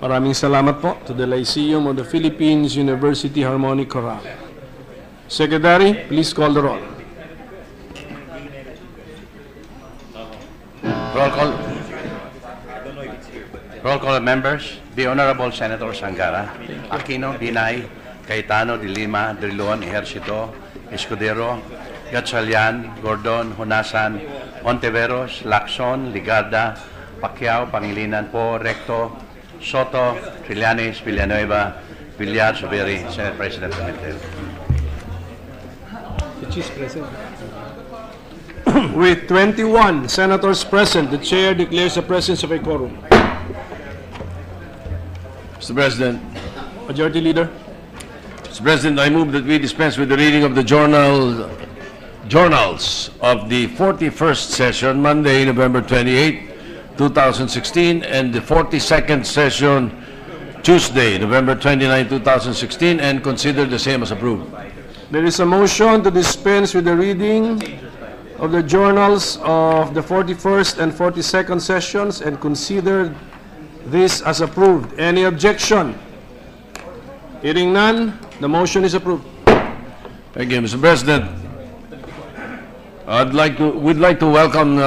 Maraming salamat po to the Lyceum of the Philippines University Harmonic Chorale. Secretary, please call the roll. Roll call of members. The Honorable Senator Sangara, Aquino, Binay, Cayetano, De Lima, Drilon, Ejercito, Escudero, Gatchalian, Gordon, Hunasan, Ontiveros, Lacson, Ligarda, Pacquiao, Pangilinan po, Recto, Soto, Trillanes, Villanueva, Villar, Subiri, Senate President Pimentel. The Chief President. With 21 senators present, the chair declares the presence of a quorum. Mr. President, Majority Leader. Mr. President, I move that we dispense with the reading of the journals of the 41st session, Monday, November 28, 2016, and the 42nd session, Tuesday, November 29, 2016, and consider the same as approved. There is a motion to dispense with the reading of the journals of the 41st and 42nd sessions and consider this as approved. Any objection? Hearing none, the motion is approved. Thank you, Mr. President. We'd like to welcome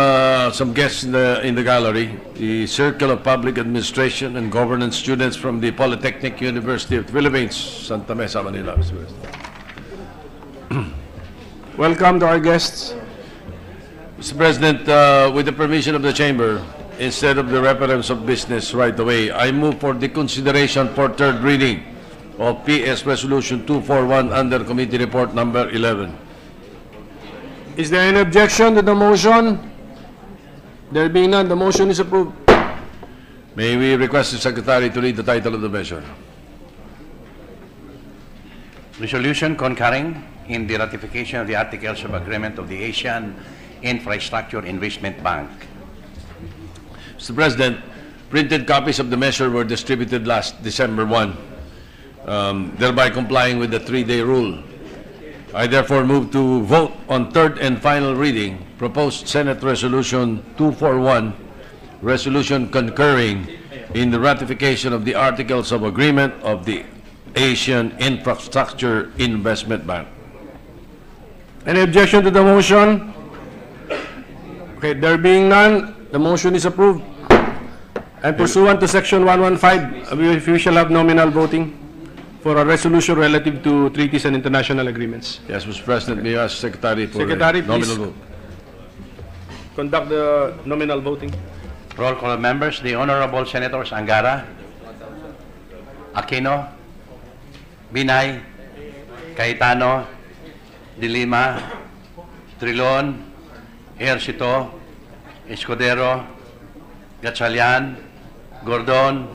some guests in the gallery. The Circle of Public Administration and Governance students from the Polytechnic University of the Philippines, Santa Mesa, Manila, Mr. President. Welcome to our guests. Mr. President, with the permission of the Chamber, instead of the reference of business right away, I move for the consideration for third reading of PS Resolution 241 under Committee Report number 11. Is there any objection to the motion? There being none, the motion is approved. May we request the Secretary to read the title of the measure? Resolution concurring in the ratification of the Articles of Agreement of the Asian Infrastructure Investment Bank. Mr. President, printed copies of the measure were distributed last December 1, thereby complying with the 3-day rule. I therefore move to vote on third and final reading proposed Senate Resolution 241, resolution concurring in the ratification of the Articles of Agreement of the Asian Infrastructure Investment Bank. Any objection to the motion? Okay, there being none, the motion is approved. And pursuant to Section 115, we shall have nominal voting for a resolution relative to treaties and international agreements. Yes, Mr. President, may I ask Secretary for Secretary, nominal please. vote? Conduct the nominal voting. Roll call of members, the Honorable Senators Angara, Aquino, Binay, Cayetano, De Lima, Trillanes, Ejercito, Escudero, Gatchalian, Gordon,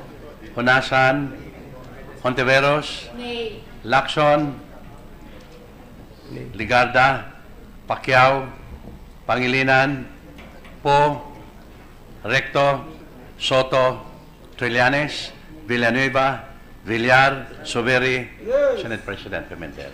Honasan, Hontiveros, Lacson, Ligarda, Pacquiao, Pangilinan, Po, Recto, Soto, Trillanes, Villanueva, Villar, Soberi, Senate President Pimentel.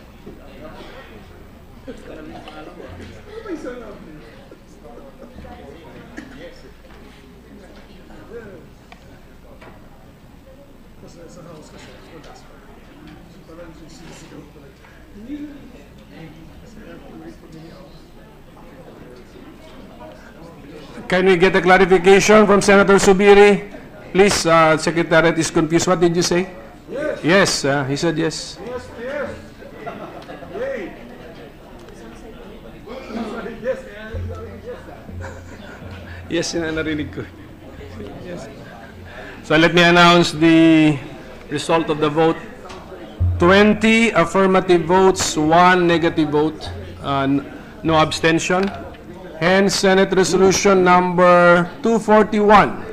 Can we get a clarification from Senator Subiri? Please, Secretariat is confused. What did you say? Yes. Yes, he said yes. Yes, narinig ko. Yes. So let me announce the result of the vote. 20 affirmative votes, 1 negative vote, no abstention. Hence, Senate Resolution number 241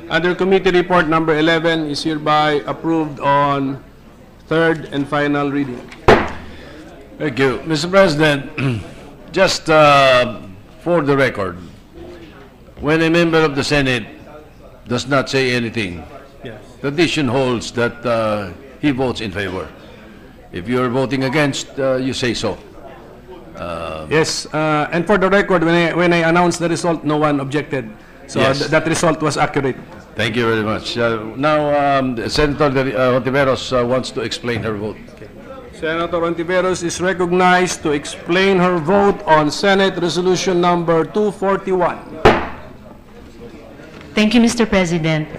under Committee Report number 11 is hereby approved on third and final reading. Thank you. Mr. President, just for the record, when a member of the Senate does not say anything, tradition holds that he votes in favor. If you're voting against, you say so. Yes, and for the record, when I announced the result, no one objected. So Yes. that result was accurate. Thank you very much. Now, Senator Hontiveros wants to explain her vote. Senator Hontiveros is recognized to explain her vote on Senate Resolution number 241. Thank you, Mr. President.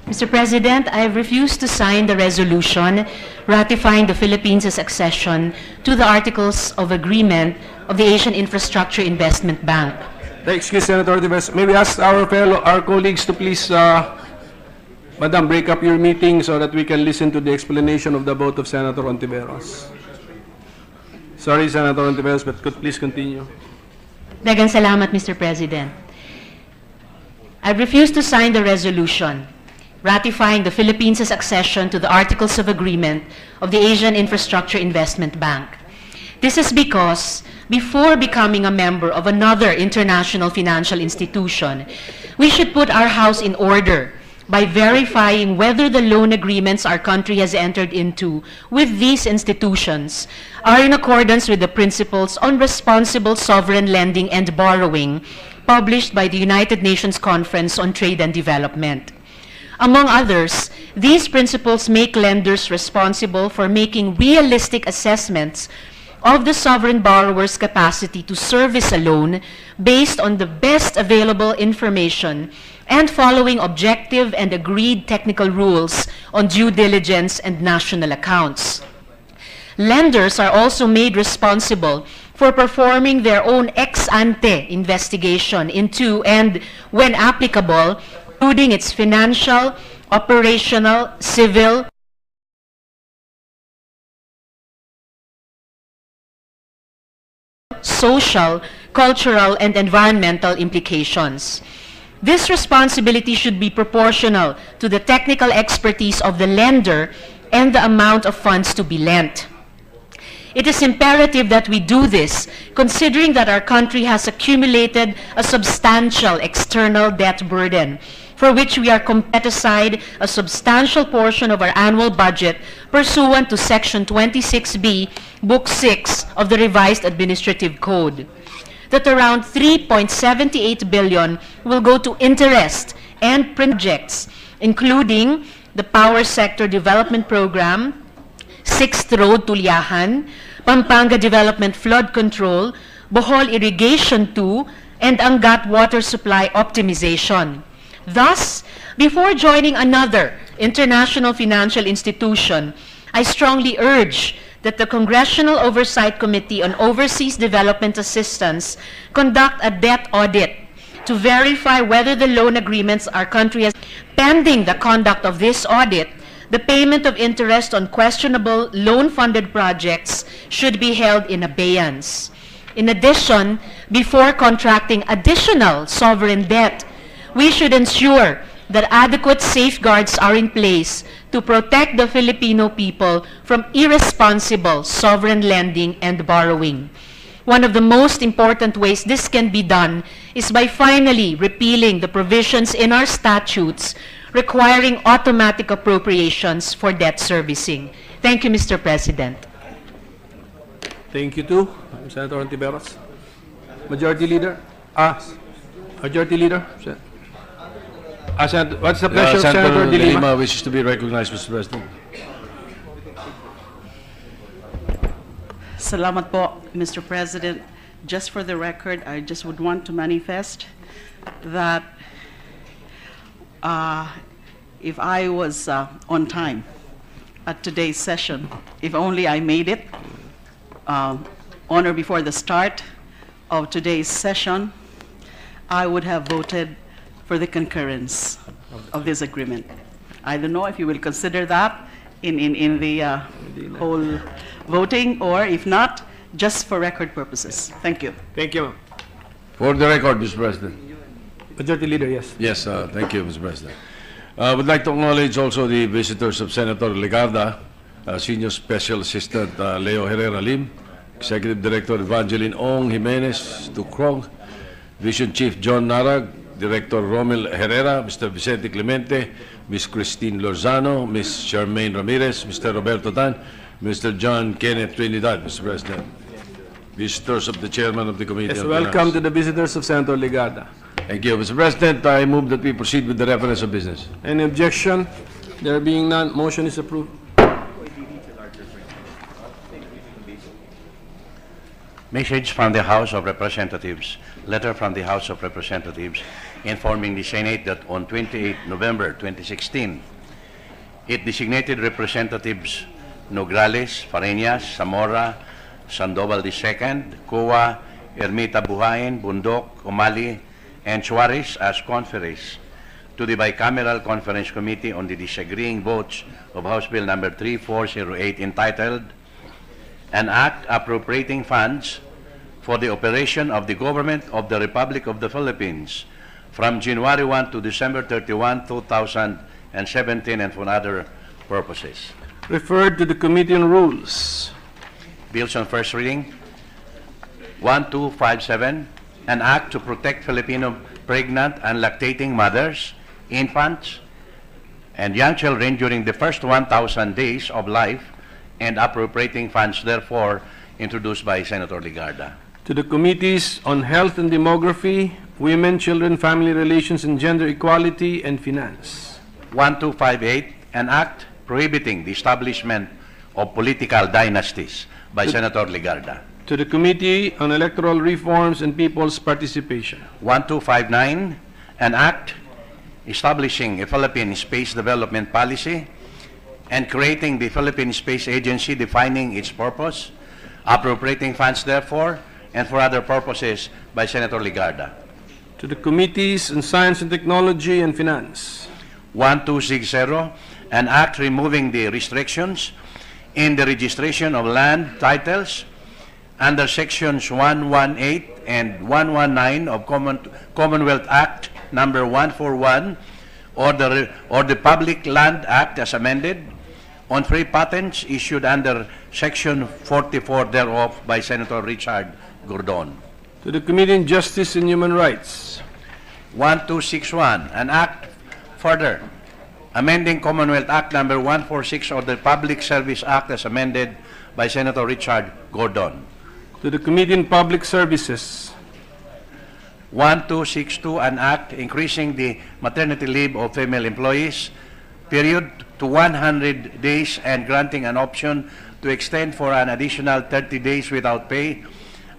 Mr. President, I have refused to sign the resolution ratifying the Philippines' accession to the Articles of Agreement of the Asian Infrastructure Investment Bank. Excuse Senator Hontiveros. May we ask our colleagues to please, Madam, break up your meeting so that we can listen to the explanation of the vote of Senator Hontiveros. Sorry, Senator Ontiveros, but could please continue. Daghang salamat, Mr. President. I refuse to sign the resolution ratifying the Philippines' accession to the Articles of Agreement of the Asian Infrastructure Investment Bank. This is because, before becoming a member of another international financial institution, we should put our house in order by verifying whether the loan agreements our country has entered into with these institutions are in accordance with the principles on responsible sovereign lending and borrowing published by the United Nations Conference on Trade and Development. Among others, these principles make lenders responsible for making realistic assessments of the sovereign borrower's capacity to service a loan based on the best available information and following objective and agreed technical rules on due diligence and national accounts. Lenders are also made responsible for performing their own ex-ante investigation into and, when applicable, including its financial, operational, civil, social, cultural, and environmental implications. This responsibility should be proportional to the technical expertise of the lender and the amount of funds to be lent. It is imperative that we do this, considering that our country has accumulated a substantial external debt burden, for which we are compelled to set aside a substantial portion of our annual budget pursuant to Section 26B, Book 6 of the Revised Administrative Code. That around 3.78 billion will go to interest and projects, including the Power Sector Development Program, 6th Road to Liahan, Pampanga Development Flood Control, Bohol Irrigation 2, and Angat Water Supply Optimization. Thus, before joining another international financial institution, I strongly urge that the Congressional Oversight Committee on Overseas Development Assistance conduct a debt audit to verify whether the loan agreements our country has. Pending the conduct of this audit, the payment of interest on questionable loan-funded projects should be held in abeyance. In addition, before contracting additional sovereign debt, we should ensure that adequate safeguards are in place to protect the Filipino people from irresponsible sovereign lending and borrowing. One of the most important ways this can be done is by finally repealing the provisions in our statutes requiring automatic appropriations for debt servicing. Thank you, Mr. President. Thank you too, Senator Ontiveros. Majority Leader? Majority Leader? What's the pleasure of Senator De Lima? Wishes to be recognized, Mr. President. Salamat po, Mr. President. Just for the record, I just would want to manifest that if I was on time at today's session, if only I made it on or before the start of today's session, I would have voted for the concurrence of this agreement. I don't know if you will consider that in the whole voting, or if not, just for record purposes. Thank you. Thank you. For the record, Mr. President. Majority Leader, yes. Yes, thank you, Mr. President. I would like to acknowledge also the visitors of Senator Legarda, Senior Special Assistant Leo Herrera Lim, Executive Director Evangeline Ong Jimenez Tukrong, Vision Chief John Narag, Director Romel Herrera, Mr. Vicente Clemente, Ms. Christine Lorzano, Ms. Charmaine Ramirez, Mr. Roberto Tan, Mr. John Kenneth Trinidad, Mr. President. Visitors of the Chairman of the Committee. Yes, on welcome Finance. to the visitors of Senator Legarda. Thank you, Mr. President. I move that we proceed with the reference of business. Any objection? There being none, motion is approved. Message from the House of Representatives. Letter from the House of Representatives informing the Senate that on 28 November 2016, it designated Representatives Nograles, Fareñas, Zamora, Sandoval II, Coa, Ermita Buhain, Bundok, Umali, and Suarez as conferees to the Bicameral Conference Committee on the disagreeing votes of House Bill number 3408 entitled an act appropriating funds for the operation of the government of the Republic of the Philippines from January 1 to December 31, 2017, and for other purposes. Referred to the Committee on Rules. Bills on first reading. 1257, an act to protect Filipino pregnant and lactating mothers, infants, and young children during the first 1,000 days of life, and appropriating funds therefore, introduced by Senator Ligarda. To the Committees on Health and Demography, Women, Children, Family Relations and Gender Equality, and Finance. 1258, an act prohibiting the establishment of political dynasties by Senator Ligarda. To the Committee on Electoral Reforms and People's Participation. 1259, an act establishing a Philippine Space Development Policy and creating the Philippine Space Agency, defining its purpose, appropriating funds therefore, and for other purposes by Senator Ligarda. To the Committees on Science and Technology and Finance. 1260, an act removing the restrictions in the registration of land titles under Sections 118 and 119 of Commonwealth Act number 141 or the Public Land Act as amended on free patents issued under Section 44 thereof by Senator Richard Gordon. To the Committee on Justice and Human Rights. 1261, an act further amending Commonwealth Act number 146 or the Public Service Act as amended by Senator Richard Gordon. To the Committee on Public Services. 1262, an act increasing the maternity leave of female employees period to 100 days and granting an option to extend for an additional 30 days without pay,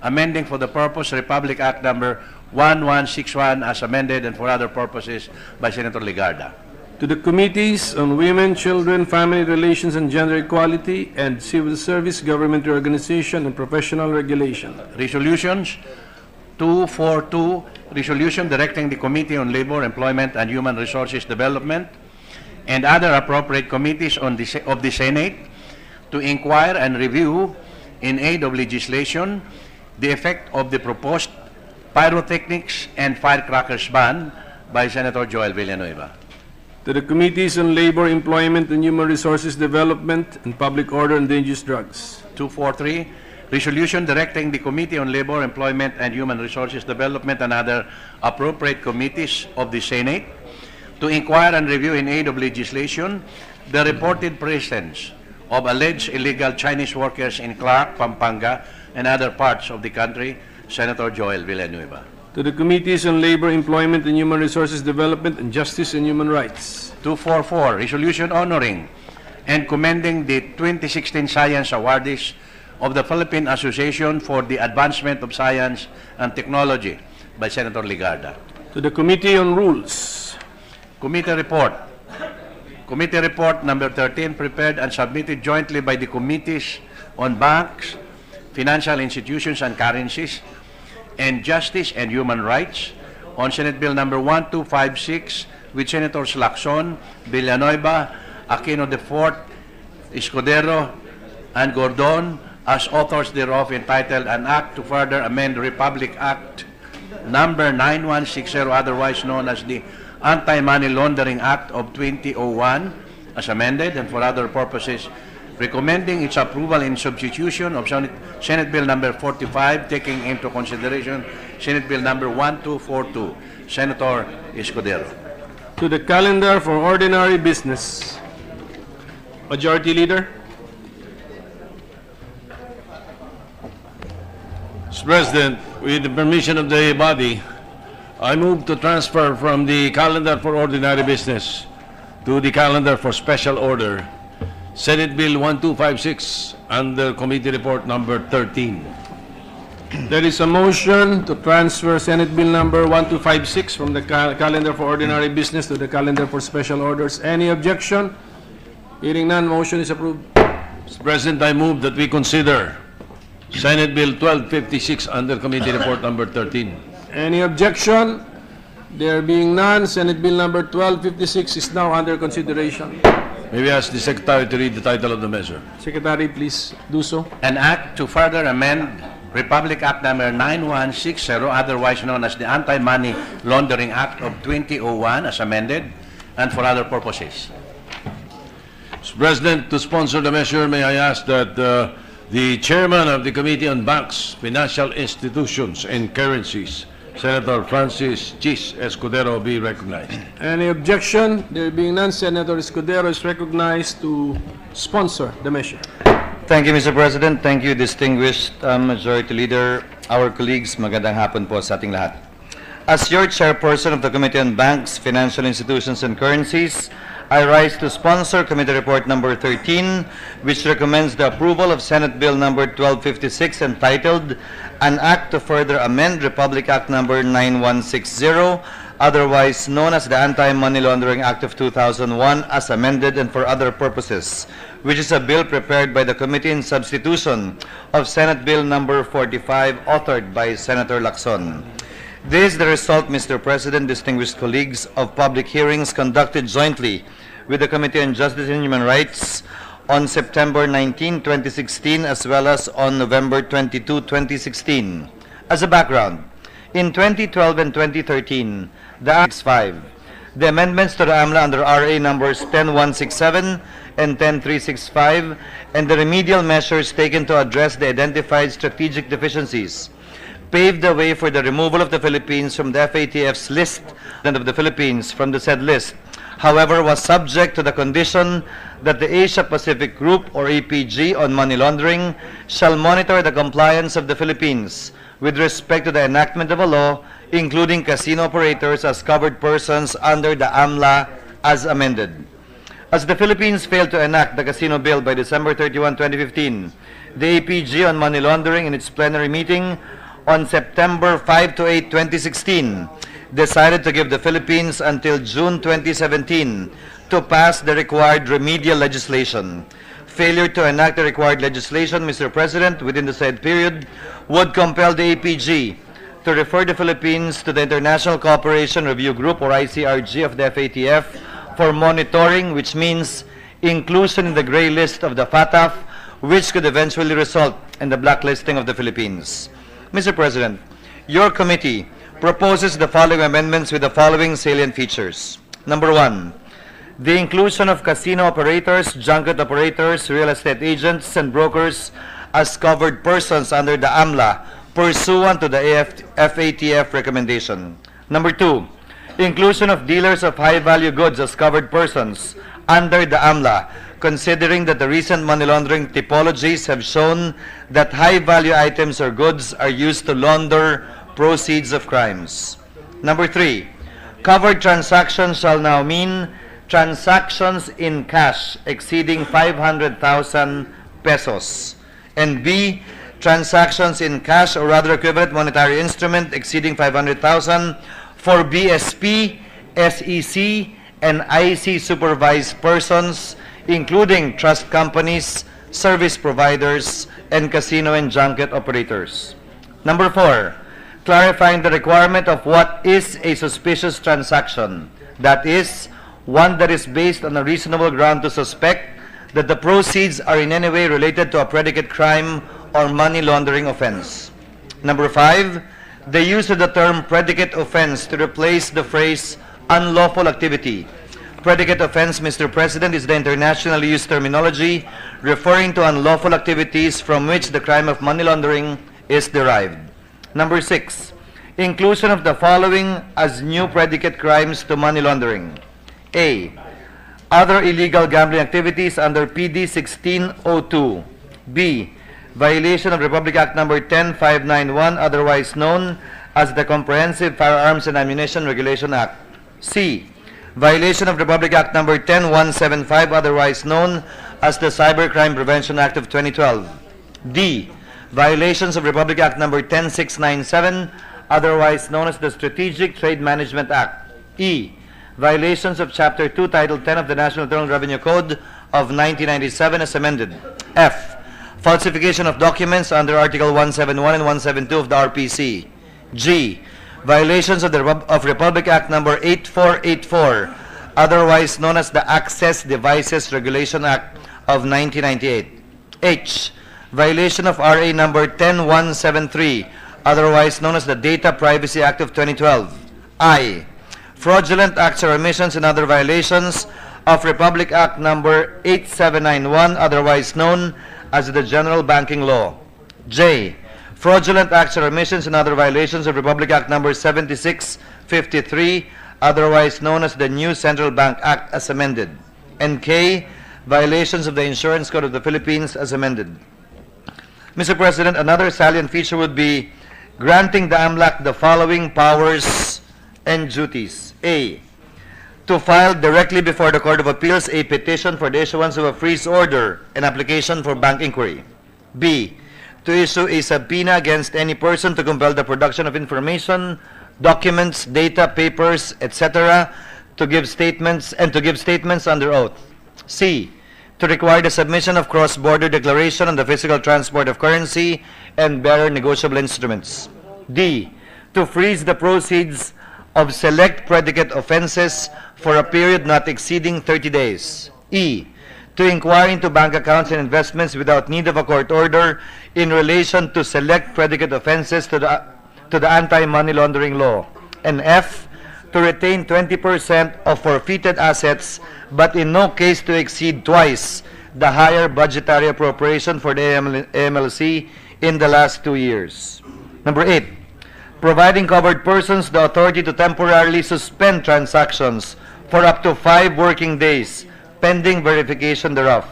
amending for the purpose Republic Act number 1161 as amended and for other purposes by Senator Ligarda. To the Committees on Women, Children, Family Relations and Gender Equality and Civil Service, Government Reorganization and Professional Regulation. Resolutions. 242, resolution directing the Committee on Labor, Employment and Human Resources Development and other appropriate committees of the Senate to inquire and review in aid of legislation the effect of the proposed pyrotechnics and firecrackers ban by Senator Joel Villanueva. To the Committees on Labor, Employment and Human Resources Development and Public Order and Dangerous Drugs. 243, resolution directing the Committee on Labor, Employment and Human Resources Development and other appropriate committees of the Senate to inquire and review in aid of legislation the reported presence of alleged illegal Chinese workers in Clark, Pampanga, and other parts of the country, Senator Joel Villanueva. To the Committees on Labor, Employment and Human Resources Development and Justice and Human Rights. 244, resolution honoring and commending the 2016 Science Awardees of the Philippine Association for the Advancement of Science and Technology by Senator Ligarda. To the Committee on Rules. Committee report. Committee report number 13 prepared and submitted jointly by the Committees on Banks, Financial Institutions and Currencies, and Justice and Human Rights on Senate Bill number 1256 with Senators Lacson, Villanueva, Aquino IV, Escudero, and Gordon as authors thereof, entitled An Act to Further Amend Republic Act number 9160, otherwise known as the Anti-Money Laundering Act of 2001 as amended and for other purposes, recommending its approval in substitution of Senate Bill number 45, taking into consideration Senate Bill number 1242. Senator Escudero. To the calendar for ordinary business. Majority Leader. Mr. President, with the permission of the body, I move to transfer from the calendar for ordinary business to the calendar for special order Senate Bill 1256 under Committee Report number 13. There is a motion to transfer Senate Bill number 1256 from the calendar for ordinary business to the calendar for special orders. Any objection? Hearing none, motion is approved. Mr. President, I move that we consider Senate Bill 1256 under Committee Report number 13. Any objection? There being none, Senate Bill number 1256 is now under consideration. May we ask the Secretary to read the title of the measure? Secretary, please do so. An act to further amend Republic Act number 9160, otherwise known as the Anti-Money Laundering Act of 2001 as amended, and for other purposes. Mr. President, to sponsor the measure, may I ask that the chairman of the Committee on Banks, Financial Institutions, and Currencies, Senator Francis Chis Escudero, be recognized. Any objection? There being none, Senator Escudero is recognized to sponsor the measure. Thank you, Mr. President. Thank you, distinguished Majority Leader. Our colleagues, magandang hapon po sa ating lahat. As your chairperson of the Committee on Banks, Financial Institutions, and Currencies, I rise to sponsor Committee Report number 13, which recommends the approval of Senate Bill number 1256 entitled An Act to Further Amend Republic Act number 9160, otherwise known as the Anti-Money Laundering Act of 2001 as amended and for other purposes, which is a bill prepared by the committee in substitution of Senate Bill number 45 authored by Senator Lacson. This is the result, Mr. President, distinguished colleagues, of public hearings conducted jointly with the Committee on Justice and Human Rights on September 19, 2016, as well as on November 22, 2016. As a background, in 2012 and 2013, the NEWSTV5, the amendments to the AMLA under RA numbers 10167 and 10365, and the remedial measures taken to address the identified strategic deficiencies paved the way for the removal of the Philippines from the FATF's list and of the Philippines from the said list. However, was subject to the condition that the Asia-Pacific Group, or APG, on money laundering shall monitor the compliance of the Philippines with respect to the enactment of a law, including casino operators as covered persons under the AMLA as amended. As the Philippines failed to enact the Casino Bill by December 31, 2015, the APG on money laundering in its plenary meeting on September 5 to 8, 2016, decided to give the Philippines until June 2017 to pass the required remedial legislation. Failure to enact the required legislation, Mr. President, within the said period would compel the APG to refer the Philippines to the International Cooperation Review Group, or ICRG, of the FATF for monitoring, which means inclusion in the gray list of the FATF, which could eventually result in the blacklisting of the Philippines. Mr. President, your committee proposes the following amendments with the following salient features. Number 1, the inclusion of casino operators, junket operators, real estate agents, and brokers as covered persons under the AMLA pursuant to the FATF recommendation. Number 2, inclusion of dealers of high-value goods as covered persons under the AMLA, considering that the recent money laundering typologies have shown that high-value items or goods are used to launder proceeds of crimes. Number 3, covered transactions shall now mean transactions in cash exceeding 500,000 pesos. And B, transactions in cash or other equivalent monetary instrument exceeding 500,000 for BSP, SEC, and IC supervised persons, including trust companies, service providers, and casino and junket operators. Number 4, clarifying the requirement of what is a suspicious transaction. That is, one that is based on a reasonable ground to suspect that the proceeds are in any way related to a predicate crime or money laundering offense. Number 5, the use of the term predicate offense to replace the phrase unlawful activity. Predicate offense, Mr. President, is the internationally used terminology referring to unlawful activities from which the crime of money laundering is derived. Number 6, inclusion of the following as new predicate crimes to money laundering. A, other illegal gambling activities under PD 1602. B, violation of Republic Act number 10591, otherwise known as the Comprehensive Firearms and Ammunition Regulation Act. C, violation of Republic Act number 10175, otherwise known as the Cybercrime Prevention Act of 2012. D, violations of Republic Act number 10697, otherwise known as the Strategic Trade Management Act. E, violations of Chapter 2, Title 10 of the National Internal Revenue Code of 1997 as amended. F, falsification of documents under Article 171 and 172 of the RPC. G, violations of Republic Act number 8484, otherwise known as the Access Devices Regulation Act of 1998. H. Violation of RA number 10173, otherwise known as the Data Privacy Act of 2012. I. Fraudulent acts or omissions and other violations of Republic Act number 8791, otherwise known as the General Banking Law. J. Fraudulent acts or omissions and other violations of Republic Act number 7653, otherwise known as the New Central Bank Act as amended. And K. Violations of the Insurance Code of the Philippines as amended. Mr. President, another salient feature would be granting the AMLAC the following powers and duties. A. To file directly before the Court of Appeals a petition for the issuance of a freeze order and application for bank inquiry. B. To issue a subpoena against any person to compel the production of information, documents, data, papers, etc., to give statements under oath. C. To require the submission of cross-border declaration on the physical transport of currency and bearer negotiable instruments. D. To freeze the proceeds of select predicate offenses for a period not exceeding 30 days. E. To inquire into bank accounts and investments without need of a court order in relation to select predicate offenses to the anti-money laundering law. And F. To retain 20% of forfeited assets, but in no case to exceed twice the higher budgetary appropriation for the AMLC in the last 2 years. Number 8. Providing covered persons the authority to temporarily suspend transactions for up to 5 working days, pending verification thereof.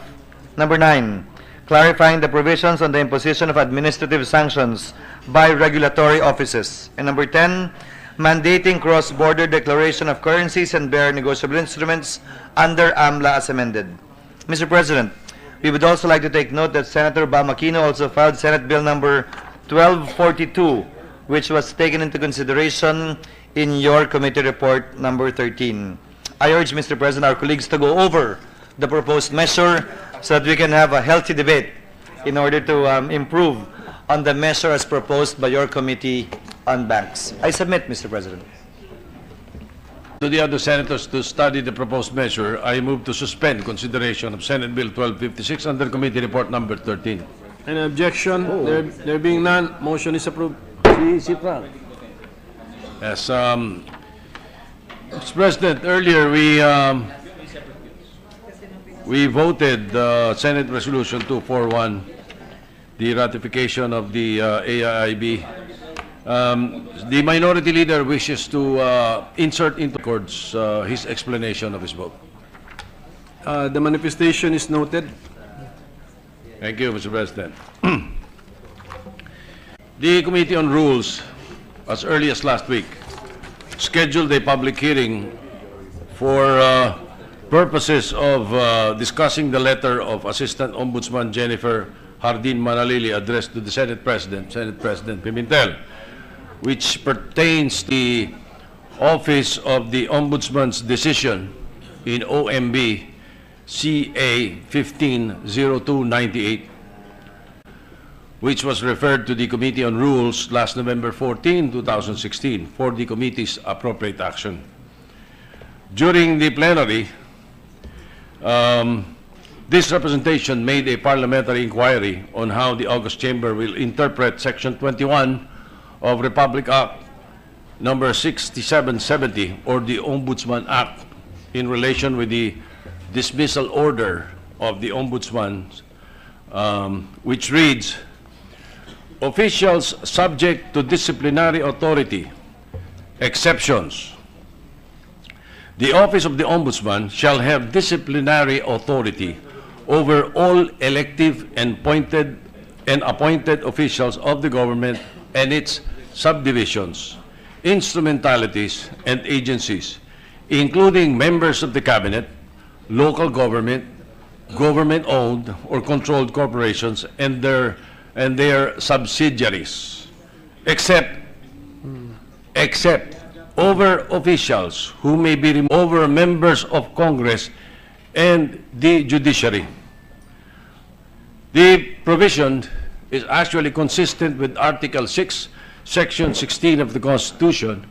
Number 9. Clarifying the provisions on the imposition of administrative sanctions by regulatory offices. And number 10. Mandating cross-border declaration of currencies and bearer negotiable instruments under AMLA as amended. Mr. President, we would also like to take note that Senator Bamakino also filed Senate Bill number 1242, which was taken into consideration in your committee report number 13. I urge, Mr. President, our colleagues to go over the proposed measure so that we can have a healthy debate in order to improve on the measure as proposed by your committee on banks. I submit, Mr. President. To the other senators to study the proposed measure, I move to suspend consideration of Senate Bill 1256 under committee report number 13. Any objection? There being none, motion is approved. Yes, Mr. President, earlier we voted Senate Resolution 241, the ratification of the AIIB. The minority leader wishes to insert into records his explanation of his vote. The manifestation is noted. Thank you, Mr. President. The Committee on Rules, as early as last week, scheduled a public hearing for purposes of discussing the letter of Assistant Ombudsman Jennifer Hardin Manalili addressed to the Senate President Pimentel, which pertains to the Office of the Ombudsman's decision in OMB CA 150298, which was referred to the Committee on Rules last November 14, 2016, for the committee's appropriate action. During the plenary, this representation made a parliamentary inquiry on how the August Chamber will interpret Section 21 of Republic Act number 6770, or the Ombudsman Act, in relation with the dismissal order of the Ombudsman, which reads, officials subject to disciplinary authority, exceptions. The Office of the Ombudsman shall have disciplinary authority over all elective and appointed officials of the government and its subdivisions, instrumentalities, and agencies, including members of the cabinet, local government, government-owned or controlled corporations, and their subsidiaries, except over officials who may be removed over members of Congress and the judiciary. The provision is actually consistent with Article 6, Section 16 of the Constitution,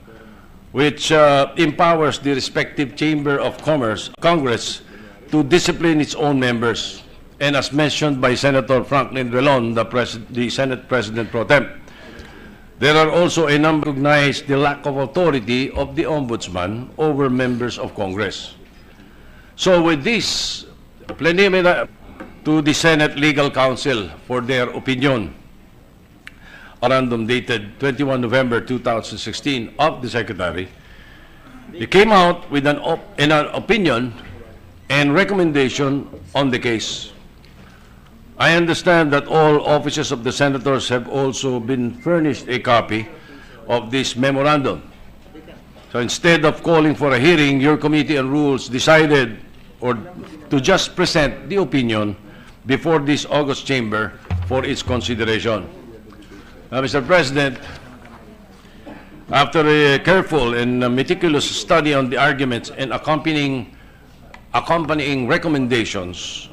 which empowers the respective Chamber of Congress to discipline its own members. And as mentioned by Senator Franklin Relon, the Senate President Pro Tem, there are also a number who recognize the lack of authority of the Ombudsman over members of Congress. So with this, plenary to the Senate Legal Counsel for their opinion, a random dated 21 November 2016 of the Secretary, they came out with an opinion and recommendation on the case. I understand that all offices of the senators have also been furnished a copy of this memorandum. So instead of calling for a hearing, your Committee on Rules decided to just present the opinion before this August chamber for its consideration. Now, Mr. President, after a careful and meticulous study on the arguments and accompanying recommendations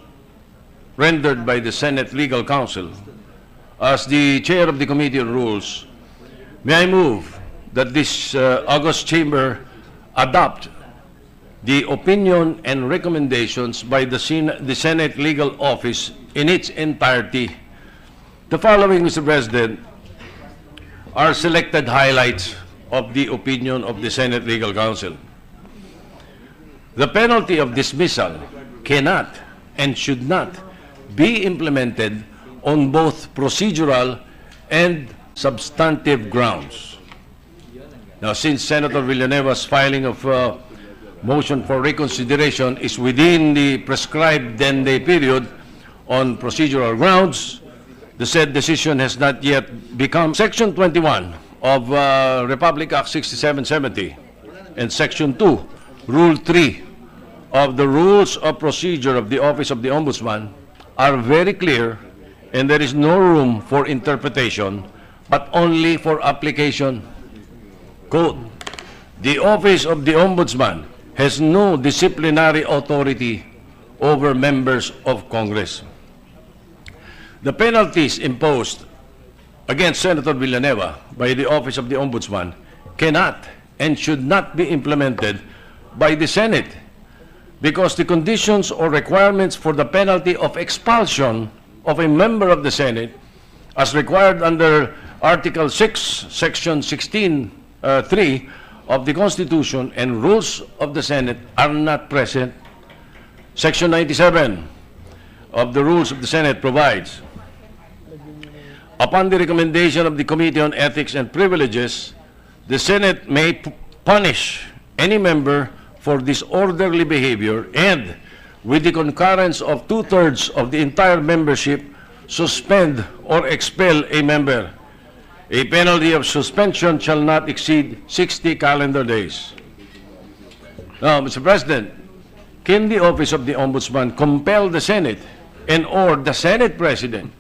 rendered by the Senate Legal Counsel, as the Chair of the Committee on Rules, may I move that this August chamber adopt the opinion and recommendations by the Senate Legal Office in its entirety. The following, Mr. President, are selected highlights of the opinion of the Senate Legal Counsel. The penalty of dismissal cannot and should not be implemented on both procedural and substantive grounds. Now, since Senator Villanueva's filing of motion for reconsideration is within the prescribed 10-day period on procedural grounds, the said decision has not yet become Section 21 of Republic Act 6770 and Section 2, Rule 3 of the Rules of Procedure of the Office of the Ombudsman are very clear, and there is no room for interpretation, but only for application. Quote, the Office of the Ombudsman has no disciplinary authority over members of Congress. The penalties imposed against Senator Villanueva by the Office of the Ombudsman cannot and should not be implemented by the Senate, because the conditions or requirements for the penalty of expulsion of a member of the Senate, as required under Article 6, Section 16(3) of the Constitution and rules of the Senate, are not present. Section 97 of the Rules of the Senate provides, upon the recommendation of the Committee on Ethics and Privileges, the Senate may punish any member for disorderly behavior and, with the concurrence of 2/3 of the entire membership, suspend or expel a member. A penalty of suspension shall not exceed 60 calendar days. Now, Mr. President, can the Office of the Ombudsman compel the Senate and/or the Senate President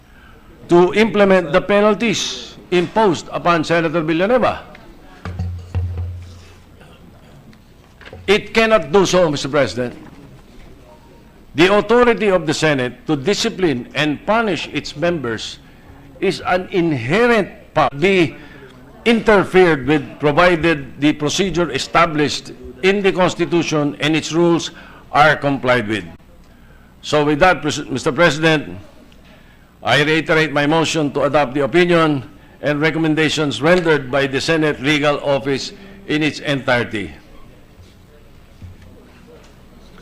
to implement the penalties imposed upon Senator Villanueva? It cannot do so, Mr. President. The authority of the Senate to discipline and punish its members is an inherent part, be interfered with, provided the procedure established in the Constitution and its rules are complied with. So with that, Mr. President, I reiterate my motion to adopt the opinion and recommendations rendered by the Senate Legal Office in its entirety.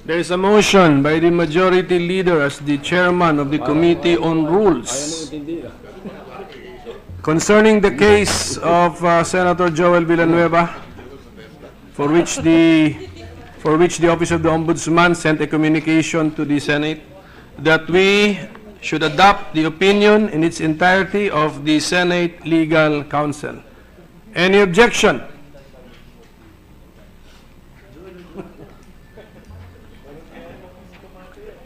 There is a motion by the Majority Leader as the Chairman of the Committee on Rules concerning the case of Senator Joel Villanueva, for which the Office of the Ombudsman sent a communication to the Senate, that we should adopt the opinion in its entirety of the Senate Legal Counsel. Any objection?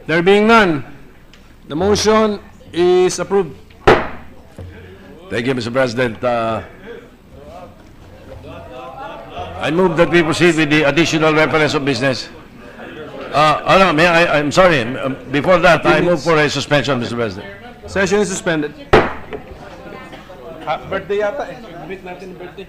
There being none, the motion is approved. Thank you, Mr. President. I move that we proceed with the additional reference of business. I'm sorry. Before that, I move for a suspension, Mr. President. Session is suspended. Birthday yata eh. Meet natin birthday.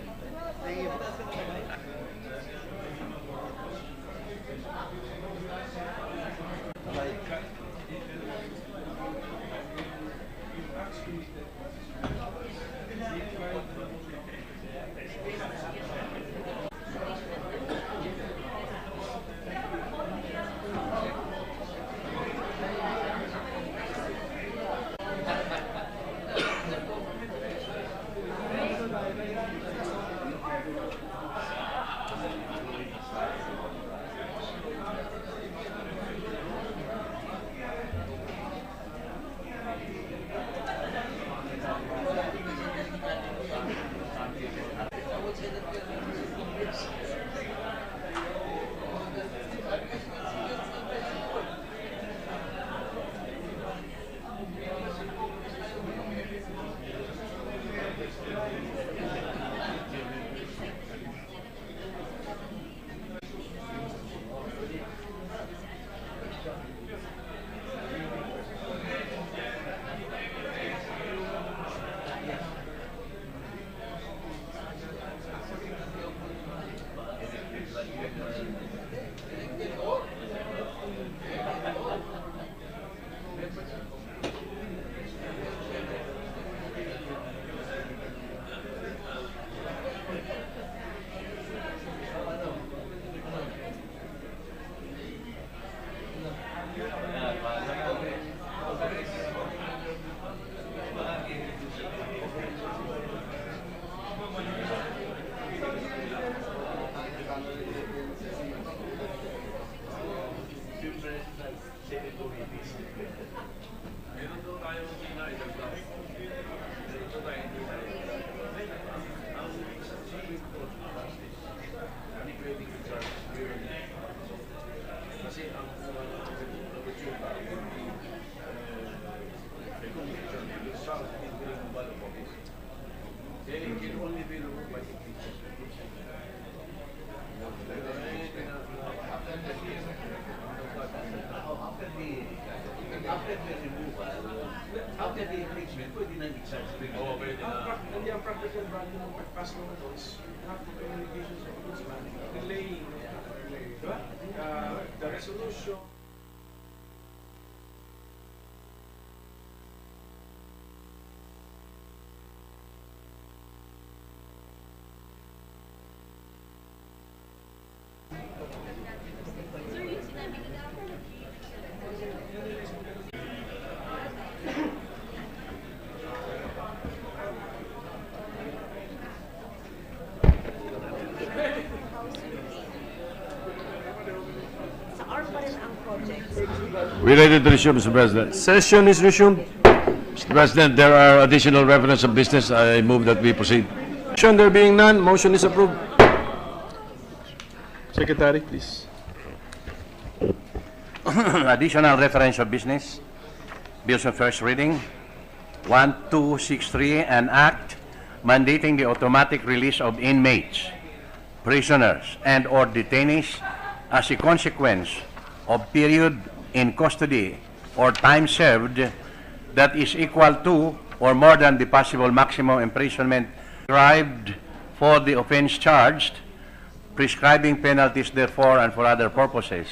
Hindi ang practical value ng pagpass ng notes, not the communications of ombudsman, delaying, diba? The resolution. We ready to resume, Mr. President. Session is resumed. Mr. President, there are additional reference of business. I move that we proceed. Motion there being none, motion is approved. Secretary, please. Additional reference of business. Bills on first reading. 1263, an act mandating the automatic release of inmates, prisoners, and/or detainees as a consequence of period in custody or time served that is equal to or more than the possible maximum imprisonment prescribed for the offense charged, prescribing penalties therefore and for other purposes,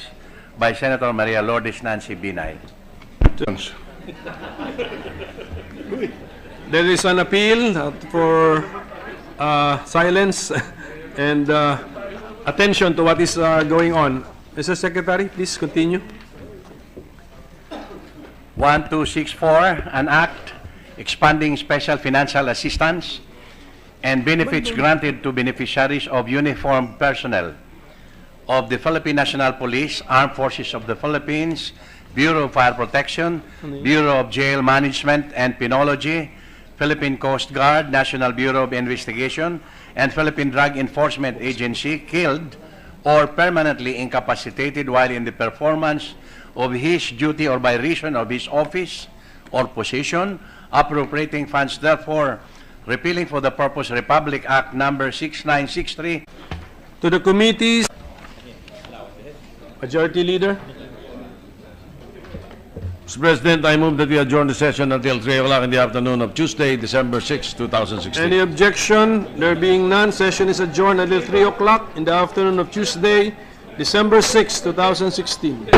by Senator Maria Lourdes Nancy Binay. There is an appeal for silence and attention to what is going on. Mr. Secretary, please continue. 1264, an act expanding special financial assistance and benefits granted to beneficiaries of uniformed personnel of the Philippine National Police, Armed Forces of the Philippines, Bureau of Fire Protection, Bureau of Jail Management and Penology, Philippine Coast Guard, National Bureau of Investigation, and Philippine Drug Enforcement Agency killed or permanently incapacitated while in the performance of his duty or by reason of his office or position, appropriating funds therefore, repealing for the purpose Republic Act number 6963. To the committees, Majority Leader. Mr. President, I move that we adjourn the session until 3 o'clock in the afternoon of Tuesday, December 6, 2016. Any objection? There being none, session is adjourned until 3 o'clock in the afternoon of Tuesday, December 6, 2016.